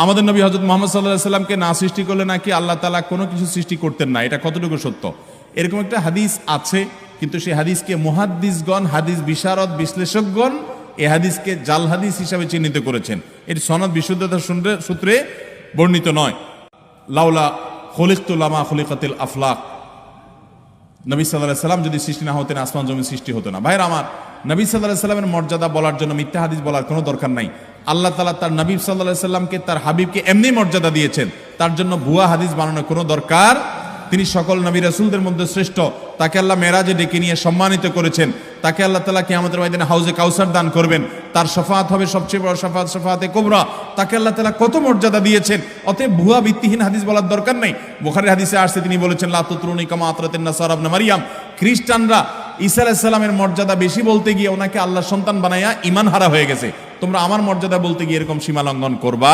আমাদের নবী হযরত মুহাম্মদ সাল্লাল্লাহু আলাইহি সাল্লামকে না সৃষ্টি করলে নাকি আল্লাহ তাআলা কোনো কিছু সৃষ্টি করতেন না। এটা কতটুকু সত্য? এরকম একটা হাদিস আছে, কিন্তু সেই হাদিসকে মুহাদ্দিসগণ, হাদিস বিশারদ, বিশ্লেষকগণ এই হাদিসকে জাল হাদিস হিসাবে চিহ্নিত করেছেন। এর সনদ বিশুদ্ধতার সূত্রে বর্ণিত নয়। লাউলা খলিকতু লামা খলিকাতিল আফলাক, নবী সাল্লাল্লাহু আলাইহি সাল্লাম যদি সৃষ্টি না হতেন আসমান জমিন সৃষ্টি হতো না। ভাইরা আমার, নবী সাল্লাল্লাহু আলাইহি সাল্লামের মর্যাদা বলার জন্য মিথ্যা হাদিস বলার কোনো দরকার নাই। আল্লাহ তাআলা তার নবী সাল্লাল্লাহু আলাইহি সাল্লামকে, তার হাবিবকে এমনি মর্যাদা দিয়েছেন, তার জন্য ভুয়া হাদিস বানানোর কোনো দরকার। তিনি সকল নবী রাসূলদের মধ্যে শ্রেষ্ঠ, তাকে আল্লাহ মেরাজে ডেকে নিয়ে সম্মানিত করেছেন, তাকে আল্লাহ তাআলা কিয়ামতের ময়দানে হাউজে কাউসার দান করবেন, তার শাফাআত হবে সবচেয়ে বড় শাফাআত, শাফাআতে কুবরা। তাকে আল্লাহ তাআলা কত মর্যাদা দিয়েছেন, অতএব ভুয়া ভিত্তিহীন হাদিস বলার দরকার নেই। বুখারীর হাদিসে আসছে, তিনি বলেছেন লা তুতরুনি কামা আতরাতিন নাসারা ইবনে মারইয়াম, খ্রিস্টানরা ঈসা আলাইহিস সালামের মর্যাদা বেশি বলতে গিয়ে ওনাকে আল্লাহর সন্তান বানায়া ঈমান হারা হয়ে গেছে। তোমরা আমার মর্যাদা বলতে গিয়ে এরকম সীমা লঙ্ঘন করবা